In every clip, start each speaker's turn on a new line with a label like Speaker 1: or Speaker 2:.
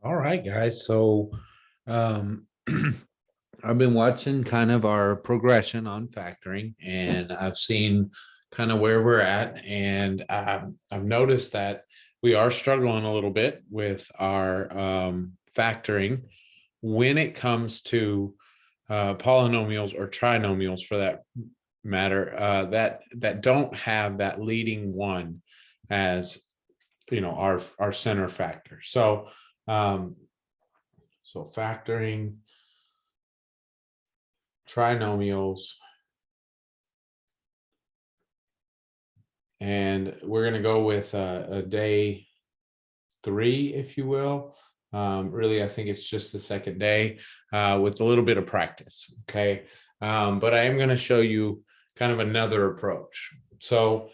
Speaker 1: All right, guys. So, um, I've been watching kind of our progression on factoring, and I've seen kind of where we're at, and I've noticed that we are struggling a little bit with our factoring when it comes to polynomials or trinomials, for that matter, that don't have that leading one as our center factor. Um, so factoring trinomials, and we're going to go with a day 3, if you will. Really, I think it's just the second day with a little bit of practice. Okay. But I am going to show you kind of another approach. So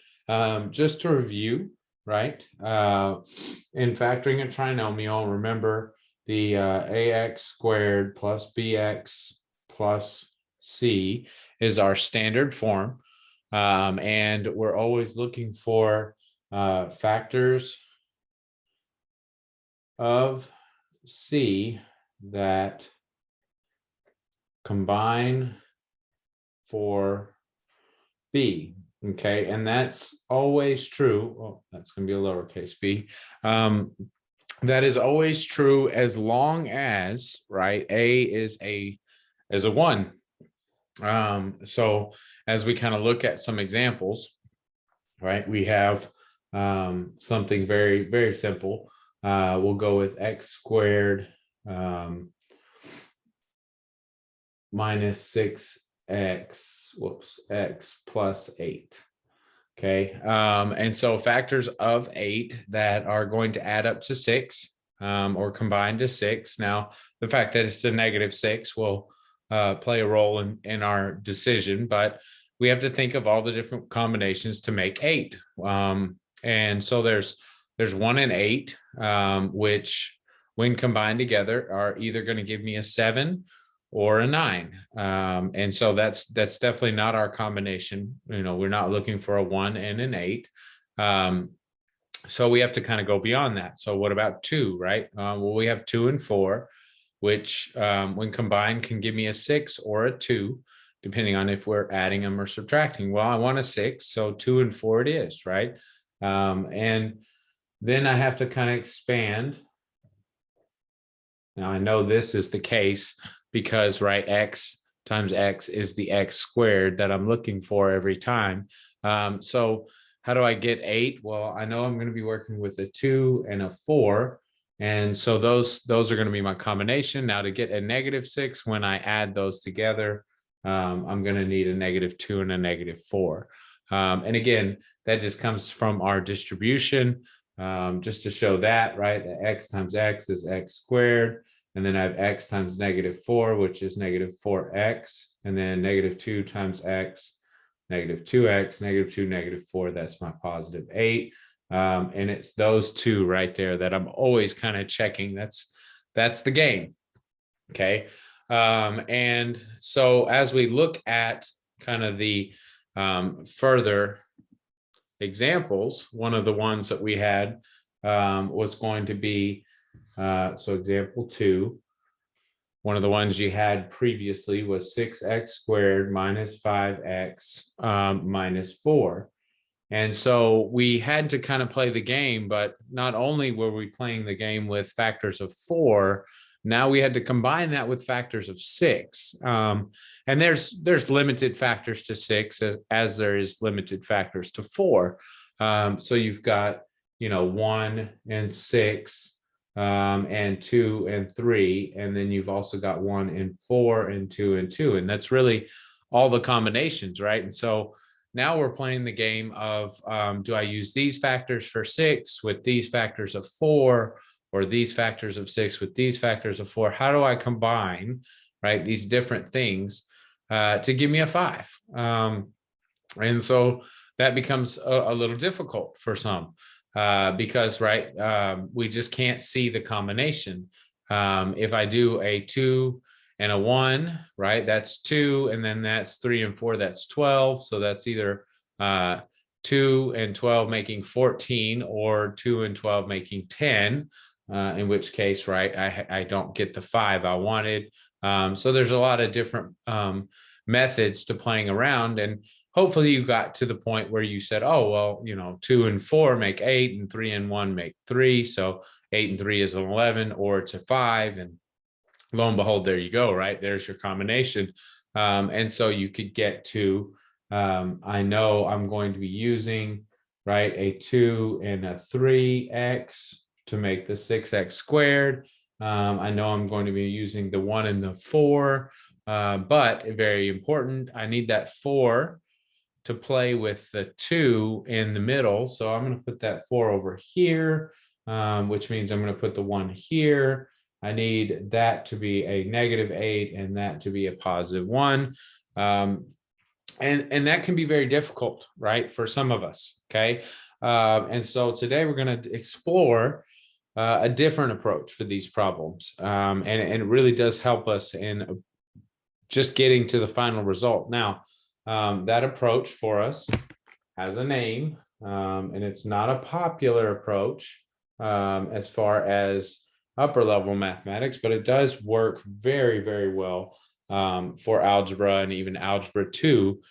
Speaker 1: just to review, right? In factoring a trinomial, remember the ax squared plus bx plus c is our standard form. And we're always looking for factors of C that combine for B. Okay, and that's always true. Oh, that's going to be a lowercase b. That is always true as long as, right, A is a 1. So as we kind of look at some examples, right, we have something very, very simple. We'll go with x squared minus 6x, x plus 8. Okay. And so factors of 8 that are going to add up to 6 or combine to 6. Now, the fact that it's a -6 will play a role in our decision, but we have to think of all the different combinations to make 8. And so there's 1 and 8, which when combined together are either going to give me a 7 or a 9. And so that's definitely not our combination. We're not looking for a 1 and an 8. So we have to kind of go beyond that. So what about 2, right? Well, we have 2 and 4, which when combined can give me a 6 or a 2, depending on if we're adding them or subtracting. Well, I want a 6, so 2 and 4 it is, right? And then I have to kind of expand. Now I know this is the case because, right, x times x is the x squared that I'm looking for every time. So how do I get 8? Well, I know I'm going to be working with a 2 and a 4. And so those are going to be my combination. Now to get a -6, when I add those together, I'm going to need a -2 and a -4. And again, that just comes from our distribution. Just to show that, right, that x times x is x squared. And then I have x times -4, which is -4x. And then -2 times x, -2x, -2, -4, that's my +8. And it's those two right there that I'm always kind of checking. That's the game. Okay. And so as we look at kind of the further examples, one of the ones that we had was going to be, so example 2, one of the ones you had previously was 6x squared minus 5x minus 4. And so we had to kind of play the game, but not only were we playing the game with factors of 4, now we had to combine that with factors of 6. And there's limited factors to 6 as there is limited factors to 4. So you've got, 1 and 6 and 2 and 3. And then you've also got 1 and 4 and 2 and 2. And that's really all the combinations, right? And so now we're playing the game of, do I use these factors for 6 with these factors of 4, or these factors of 6 with these factors of 4? How do I combine, right, these different things to give me a 5? And so that becomes a little difficult for some because, right, we just can't see the combination. If I do a 2 and a 1, right, that's 2, and then that's 3 and 4, that's 12. So that's either 2 and 12 making 14, or 2 and 12 making 10. in which case, right, I don't get the 5 I wanted. So there's a lot of different methods to playing around, and hopefully you got to the point where you said, oh, well, 2 and 4 make 8 and 3 and 1 make 3. So 8 and 3 is an 11, or it's a 5. And lo and behold, there you go, right? There's your combination. And so you could get to, I know I'm going to be using, right, a 2 and a 3x to make the 6x squared. I know I'm going to be using the 1 and the 4, but very important, I need that 4 to play with the 2 in the middle. So I'm going to put that 4 over here, which means I'm going to put the 1 here. I need that to be a -8 and that to be a +1. And that can be very difficult, right, for some of us, okay? And so today we're going to explore a different approach for these problems. And it really does help us in just getting to the final result. Now, that approach for us has a name, and it's not a popular approach as far as upper level mathematics, but it does work very, very well for algebra and even algebra 2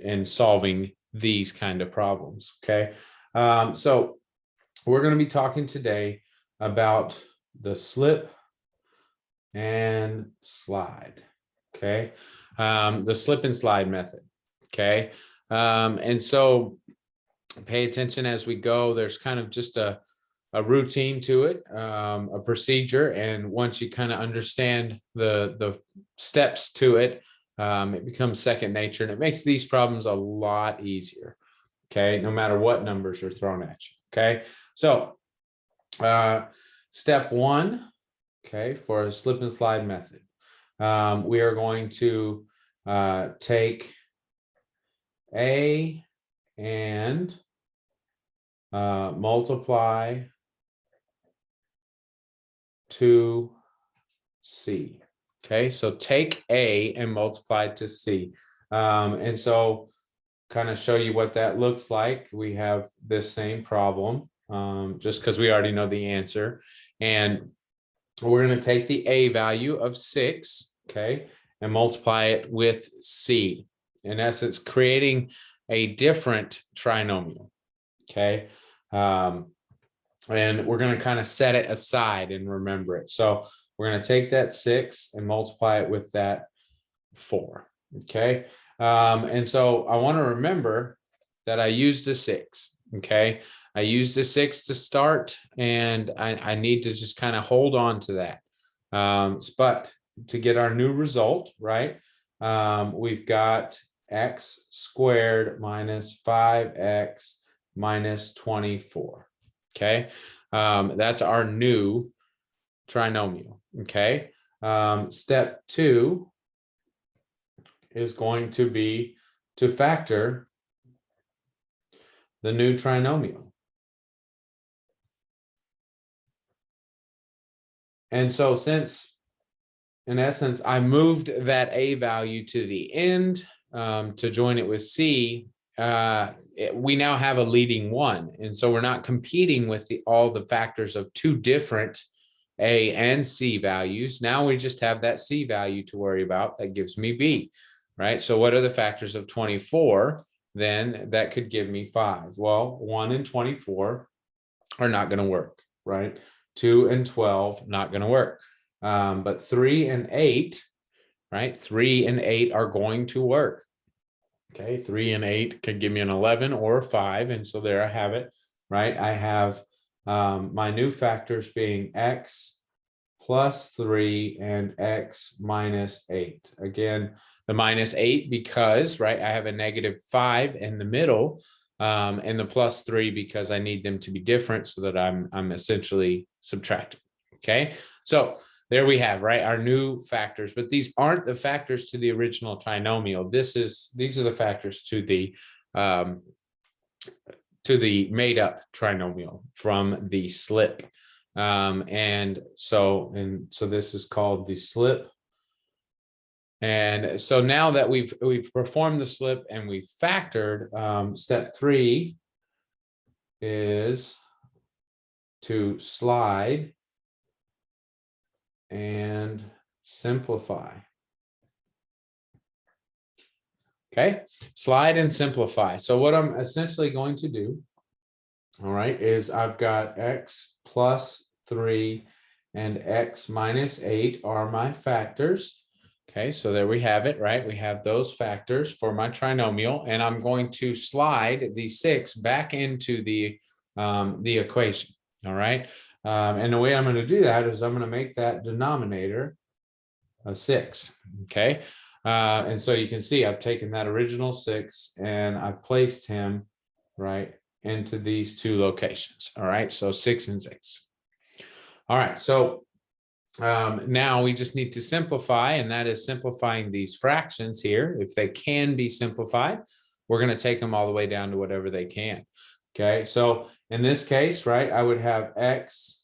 Speaker 1: in solving these kind of problems. Okay, so we're going to be talking today about the slip and slide. Okay, the slip and slide method. Okay, and so pay attention as we go. There's kind of just a routine to it, a procedure, and once you kind of understand the steps to it, it becomes second nature, and it makes these problems a lot easier. Okay, no matter what numbers are thrown at you. Okay, so step 1, okay, for a slip and slide method, we are going to take A and multiply to C. Okay, so take A and multiply to C. And so kind of show you what that looks like. We have this same problem, just because we already know the answer. And we're going to take the A value of 6, okay, and multiply it with C. In essence, creating a different trinomial, okay? And we're going to kind of set it aside and remember it. So we're going to take that 6 and multiply it with that 4, okay? And so I want to remember that I used a 6, okay? I used a 6 to start, and I need to just kind of hold on to that. But to get our new result, right, we've got x squared minus 5x minus 24. Okay, that's our new trinomial. Okay, step 2 is going to be to factor the new trinomial. And so since, in essence, I moved that A value to the end to join it with C, we now have a leading 1. And so we're not competing with all the factors of 2 different A and C values. Now we just have that C value to worry about. That gives me B, right? So what are the factors of 24? Then that could give me 5. Well, 1 and 24 are not going to work, right? 2 and 12, not going to work. But 3 and 8, right? 3 and 8 are going to work. Okay, 3 and 8 could give me an 11 or a 5. And so there I have it, right? I have my new factors being x plus 3 and x minus 8. Again, the minus 8 because, right, I have a -5 in the middle, and the plus 3 because I need them to be different so that I'm essentially subtracting. Okay, so there we have, right, our new factors, but these aren't the factors to the original trinomial. These are the factors to the made up trinomial from the slip. And so this is called the slip. And so now that we've performed the slip and we've factored, step 3 is to slide and simplify. Okay, slide and simplify. So what I'm essentially going to do, all right, is I've got x plus 3 and x minus 8 are my factors. Okay, so there we have it, right? We have those factors for my trinomial, and I'm going to slide the 6 back into the equation, all right? And the way I'm going to do that is I'm going to make that denominator a 6, okay? And so you can see I've taken that original 6 and I've placed him right into these two locations, all right? So 6 and 6. All right, so now we just need to simplify, and that is simplifying these fractions here. If they can be simplified, we're going to take them all the way down to whatever they can. Okay, so in this case, right, I would have x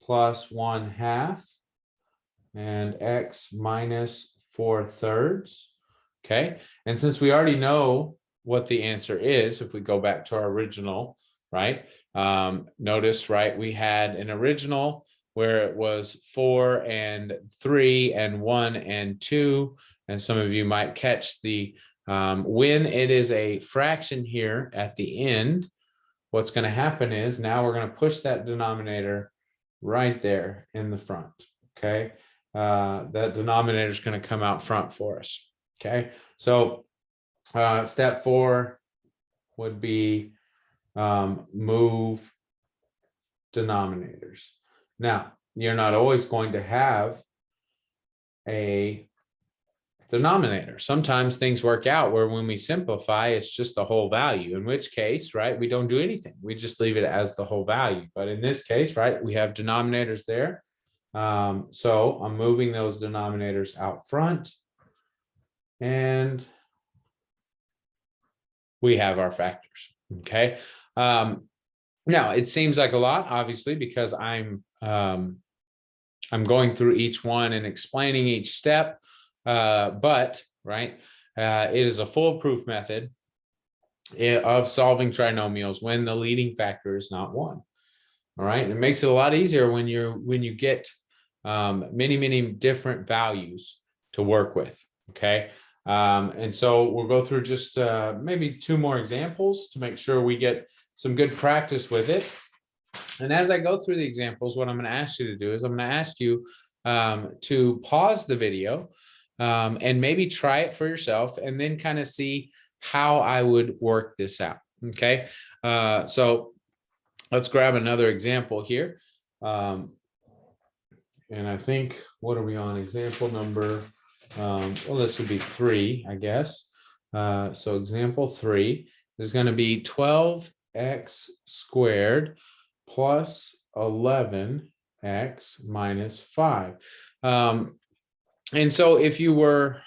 Speaker 1: plus 1/2 and x minus 4/3. Okay, and since we already know what the answer is, if we go back to our original, right, notice, right, we had an original where it was 4 and 3 and 1 and 2. And some of you might catch the, when it is a fraction here at the end, what's going to happen is now we're going to push that denominator right there in the front. Okay. That denominator is going to come out front for us. Okay. So step 4 would be move denominators. Now, you're not always going to have a denominator. Sometimes things work out where when we simplify, it's just the whole value, in which case, right, we don't do anything. We just leave it as the whole value. But in this case, right, we have denominators there. So I'm moving those denominators out front. And we have our factors, okay? Now, it seems like a lot, obviously, because I'm going through each one and explaining each step, but right, it is a foolproof method of solving trinomials when the leading factor is not 1. All right, and it makes it a lot easier when you get many different values to work with. Okay, and so we'll go through just maybe 2 more examples to make sure we get some good practice with it. And as I go through the examples, what I'm going to ask you to do is I'm going to ask you to pause the video and maybe try it for yourself and then kind of see how I would work this out. Okay, so let's grab another example here. And I think, what are we on? Example number, well, this would be 3, I guess. So example 3 is going to be 12x squared plus 11x minus 5. And so if you were,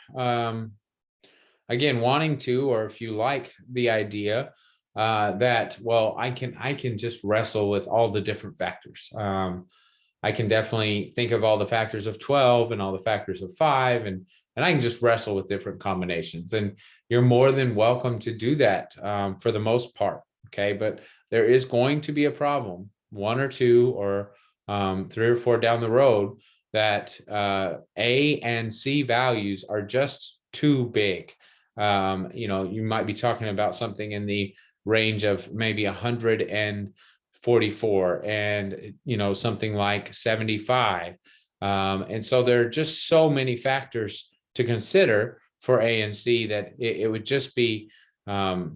Speaker 1: again, wanting to, or if you like the idea that, well, I can just wrestle with all the different factors. I can definitely think of all the factors of 12 and all the factors of 5, and I can just wrestle with different combinations. And you're more than welcome to do that for the most part. Okay, but there is going to be a problem, 1 or 2 or 3 or 4 down the road, that A and C values are just too big. You know, you might be talking about something in the range of maybe 144 and, you know, something like 75. And so there are just so many factors to consider for A and C that it would just be a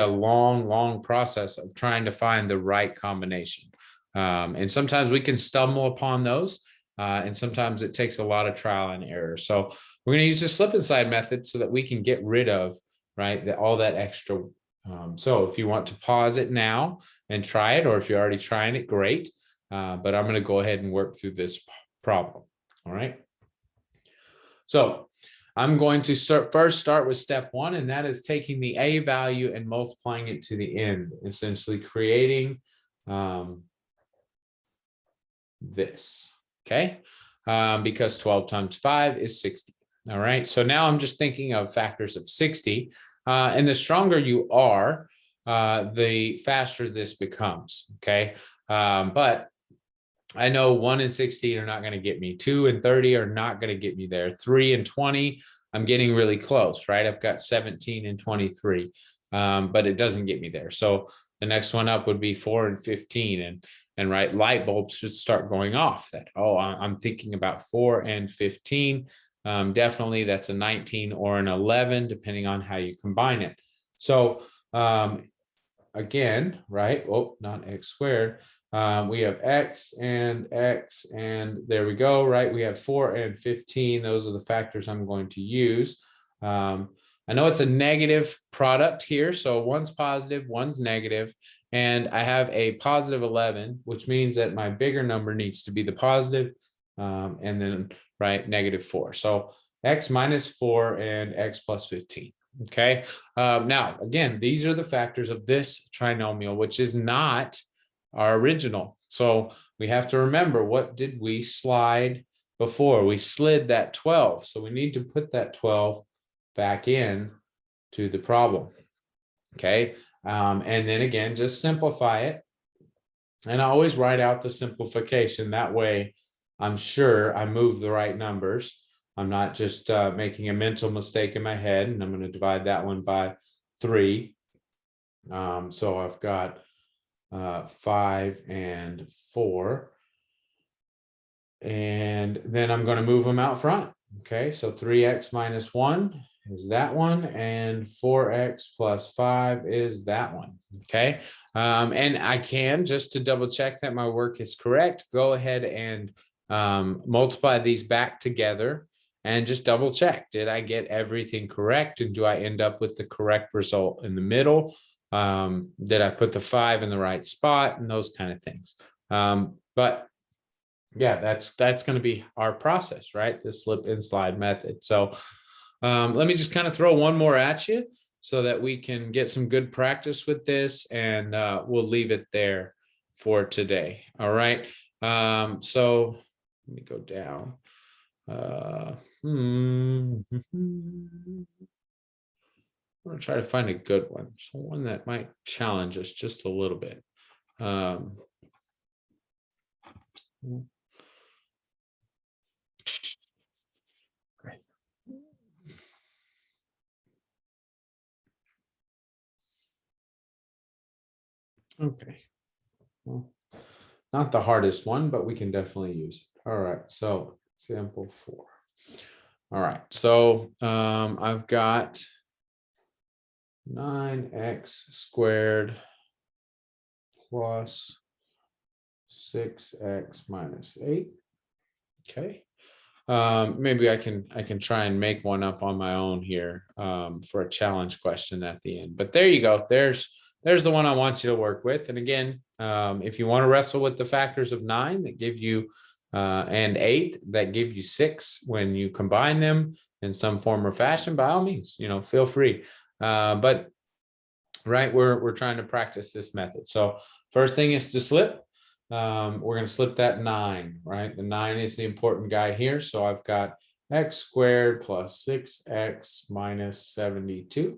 Speaker 1: long process of trying to find the right combination. And sometimes we can stumble upon those, and sometimes it takes a lot of trial and error. So we're going to use the slip and slide method so that we can get rid of, right, all that extra. So if you want to pause it now and try it, or if you're already trying it, great. But I'm going to go ahead and work through this problem. All right. So I'm going to start with step 1, and that is taking the A value and multiplying it to the end, essentially creating this. Okay, because 12 times 5 is 60. All right, so now I'm just thinking of factors of 60, and the stronger you are, the faster this becomes. Okay. But I know 1 and 16 are not going to get me. 2 and 30 are not going to get me there. 3 and 20, I'm getting really close, right? I've got 17 and 23, but it doesn't get me there. So the next one up would be 4 and 15, and right, light bulbs should start going off. That, oh, I'm thinking about 4 and 15. Definitely, that's a 19 or an 11, depending on how you combine it. So again, right? Oh, not x squared. We have x, and there we go, right? We have 4 and 15. Those are the factors I'm going to use. I know it's a negative product here, so one's positive, one's negative, and I have a positive 11, which means that my bigger number needs to be the positive, and then, right, negative 4. So x minus 4 and x plus 15. Okay. Now, again, these are the factors of this trinomial, which is not our original. So we have to remember, what did we slide before? We slid that 12. So we need to put that 12 back in to the problem. Okay. And then again, just simplify it. And I always write out the simplification. That way, I'm sure I move the right numbers. I'm not just making a mental mistake in my head, and I'm going to divide that one by 3. So I've got 5 and 4. And then I'm going to move them out front. Okay, so 3x minus 1 is that one, and 4x plus 5 is that one. Okay, and I can, just to double check that my work is correct, go ahead and multiply these back together and just double check. Did I get everything correct? And do I end up with the correct result in the middle? Did I put the 5 in the right spot, and those kind of things? But yeah, that's going to be our process, right? The slip and slide method. So let me just kind of throw one more at you so that we can get some good practice with this, and we'll leave it there for today. All right. So let me go down. I'm going to try to find a good one. So one that might challenge us just a little bit. Okay. Well, not the hardest one, but we can definitely use it. All right. So example 4. All right. So I've got 9x squared plus 6x minus 8. Okay. Maybe I can try and make one up on my own here for a challenge question at the end. But there you go. There's the one I want you to work with. And again, if you want to wrestle with the factors of 9 that give you and 8 that give you 6 when you combine them in some form or fashion, by all means, feel free. But right, we're trying to practice this method. So first thing is to slip. We're going to slip that 9, right? The 9 is the important guy here. So I've got x squared plus 6x minus 72.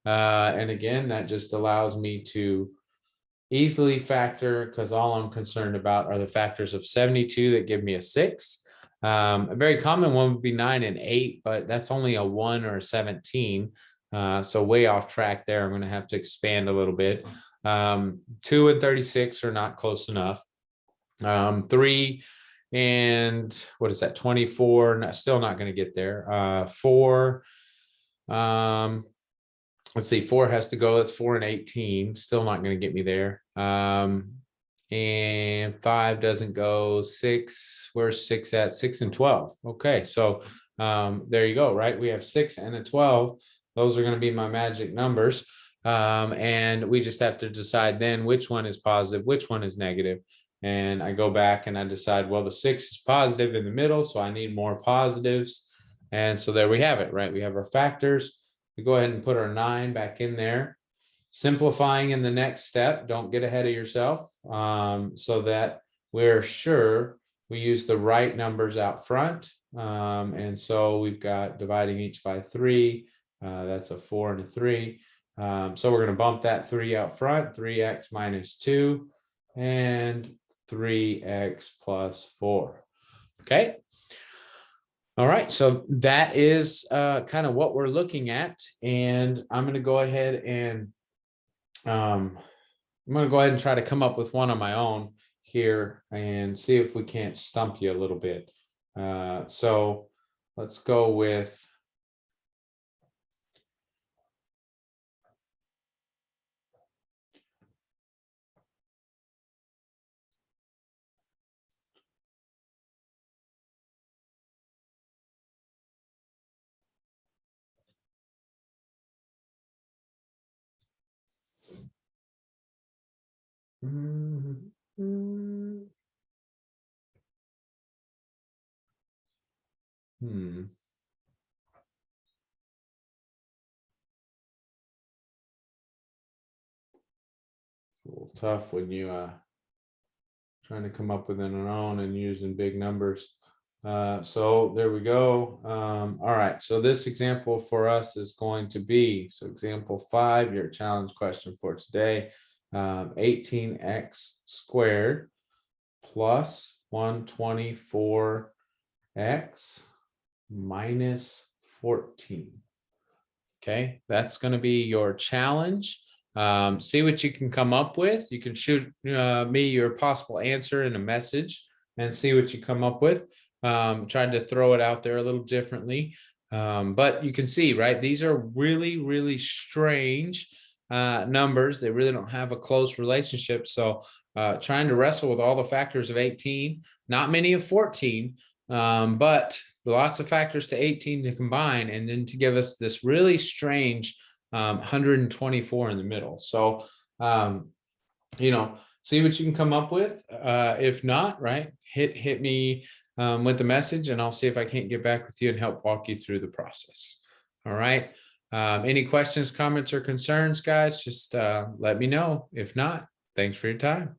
Speaker 1: And again, that just allows me to easily factor, because all I'm concerned about are the factors of 72 that give me a 6. A very common one would be 9 and 8, but that's only a 1 or a 17. So way off track there. I'm going to have to expand a little bit. 2 and 36 are not close enough. 3 and what is that? 24. Still not going to get there. 4. Let's see. 4 has to go. That's 4 and 18. Still not going to get me there. And 5 doesn't go. 6. Where's 6 at? 6 and 12. Okay. So there you go. Right. We have 6 and a 12. Those are going to be my magic numbers. And we just have to decide then which one is positive, which one is negative. And I go back and I decide, well, the 6 is positive in the middle, so I need more positives. And so there we have it, right? We have our factors. We go ahead and put our 9 back in there. Simplifying in the next step, don't get ahead of yourself, so that we're sure we use the right numbers out front. And so we've got dividing each by 3. That's a 4 and a 3. So we're going to bump that 3 out front, 3x minus 2, and 3x plus 4. Okay. All right. So that is kind of what we're looking at. And I'm going to go ahead and try to come up with one on my own here and see if we can't stump you a little bit. So let's go with a little tough when you trying to come up with it on own and using big numbers. So there we go. All right. So this example for us is going to be, so example 5, your challenge question for today, 18x squared plus 124x minus 14. Okay, that's going to be your challenge. See what you can come up with. You can shoot me your possible answer in a message and see what you come up with. Tried to throw it out there a little differently. But you can see, right? These are really, really strange numbers. They really don't have a close relationship. So trying to wrestle with all the factors of 18, not many of 14, but lots of factors to 18 to combine, and then to give us this really strange 124 in the middle. So, see what you can come up with. If not, right, hit me with the message, and I'll see if I can't get back with you and help walk you through the process. All right. Any questions, comments, or concerns, guys? Just let me know. If not, thanks for your time.